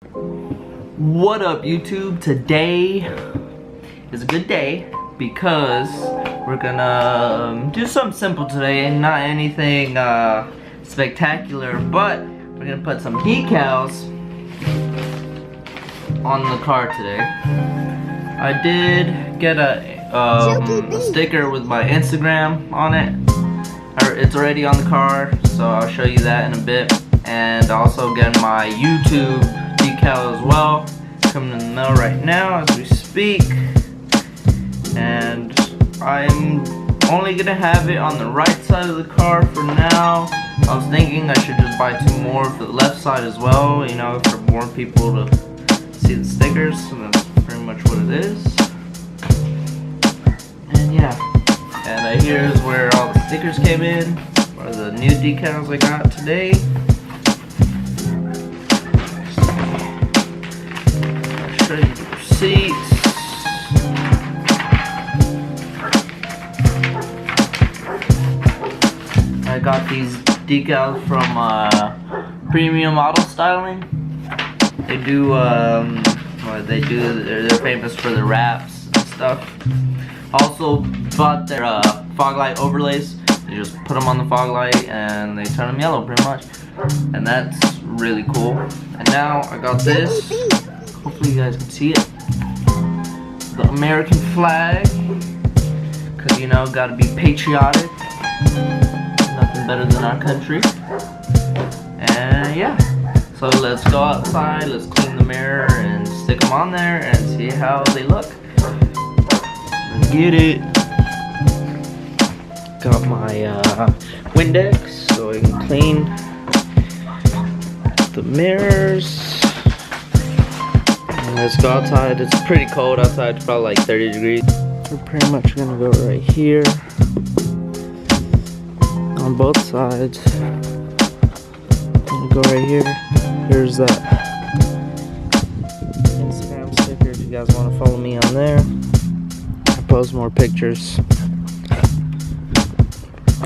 What up, YouTube? Today is a good day because we're gonna do something simple today, not anything spectacular, but we're gonna put some decals on the car today. I did get a sticker with my Instagram on it. It's already on the car, so I'll show you that in a bit. And also get my YouTube decal as well, coming in the mail right now as we speak. And I'm only gonna have it on the right side of the car for now. I was thinking I should just buy 2 more for the left side as well, you know, for more people to see the stickers. So that's pretty much what it is. And yeah, and here's where all the stickers came in, or the new decals I got today. Show you the receipts. I got these decals from Premium Auto Styling. They do they're famous for their wraps and stuff. Also bought their fog light overlays. You just put them on the fog light and they turn them yellow pretty much, and that's really cool. And now I got this. Hopefully you guys can see it. The American flag, because you know, gotta be patriotic. Nothing better than our country. And yeah, so let's go outside, let's clean the mirror and stick them on there and see how they look. Let's get it. Got my Windex so I can clean the mirrors. And let's go outside. It's pretty cold outside. It's probably like 30 degrees. We're pretty much gonna go right here on both sides. Gonna go right here. Here's that Instagram sticker if you guys want to follow me on there. I post more pictures.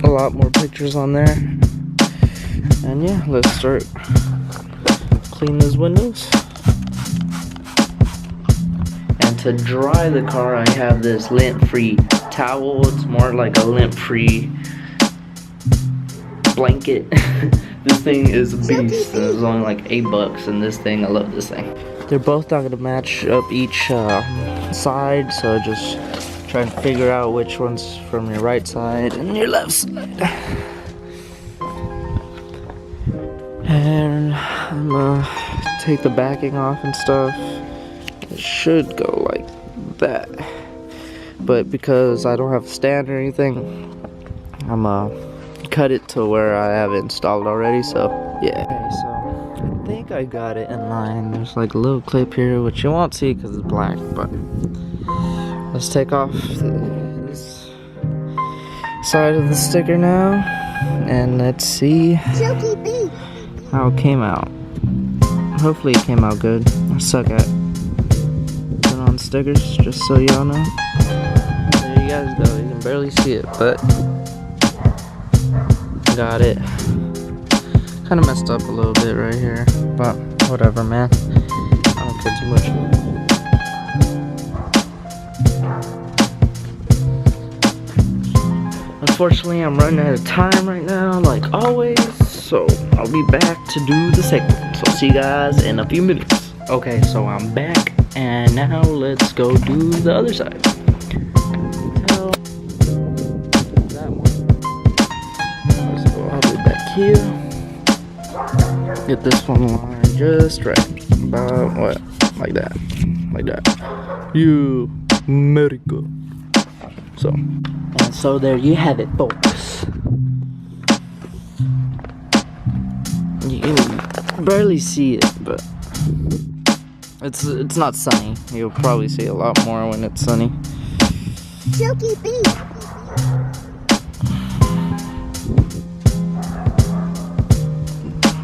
A lot more pictures on there. And yeah, let's start clean those windows. And to dry the car, I have this lint-free towel. It's more like a lint-free blanket. This thing is a beast. It's only like $8, and this thing, I love this thing. They're both not gonna match up each side, so just try to figure out which one's from your right side and your left side. And I'm gonna take the backing off and stuff. It should go like that, but because I don't have a stand or anything, I'm gonna cut it to where I have it installed already. So yeah. Okay, so I think I got it in line. There's like a little clip here which you won't see because it's black, but let's take off this side of the sticker now, and let's see how it came out. Hopefully it came out good. I suck at putting on stickers, just so y'all know. There you guys go. You can barely see it, but got it. Kind of messed up a little bit right here, but whatever, man. I don't care too much. Unfortunately, I'm running out of time right now, like always, so I'll be back to do the second one. So see you guys in a few minutes. Okay, so I'm back, and now let's go do the other side. That one. So I'll be back here. Get this one lined just right. About what? Like that. Like that. You America. So. And so there you have it, folks. You can barely see it, but it's not sunny. You'll probably see a lot more when it's sunny. Silky beat.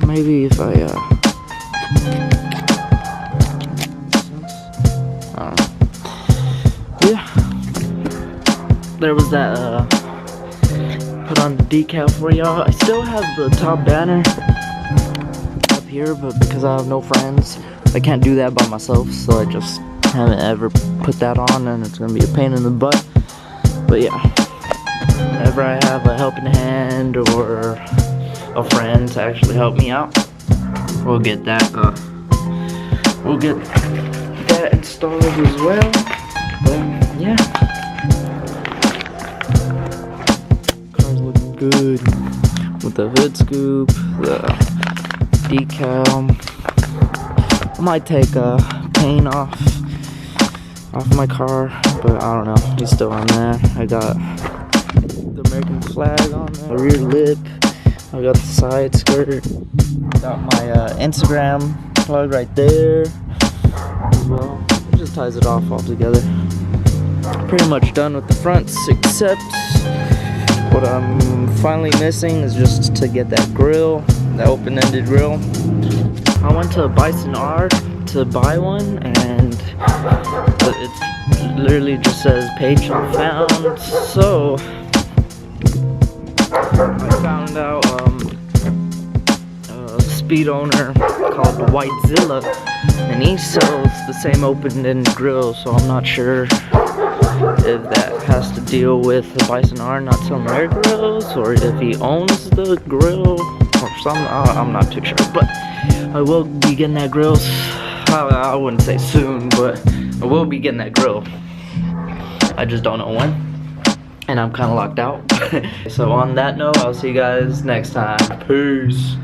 Maybe if I yeah. There was that put on the decal for y'all. I still have the top banner up here, but because I have no friends I can't do that by myself, so I just haven't ever put that on, and it's gonna be a pain in the butt. But yeah, whenever I have a helping hand or a friend to actually help me out, we'll get that installed as well. But yeah, car's looking good with the hood scoop, the decal. I might take paint off my car, but I don't know. He's still on there. I got the American flag on there, the rear lip. I got the side skirt. Got my Instagram plug right there as well. It just ties it off all together. Pretty much done with the fronts, except what I'm finally missing is just to get that grill, that open-ended grill. I went to Bison R to buy one, and it literally just says page not found. So I found out a speed owner called Whitezilla, and he sells the same open-ended grill. So I'm not sure if that has to deal with the Bison R not selling their grills, or if he owns the grill or something. I'm not too sure, but I will be getting that grill. I wouldn't say soon, but I will be getting that grill. I just don't know when, and I'm kind of locked out. So on that note, I'll see you guys next time. Peace.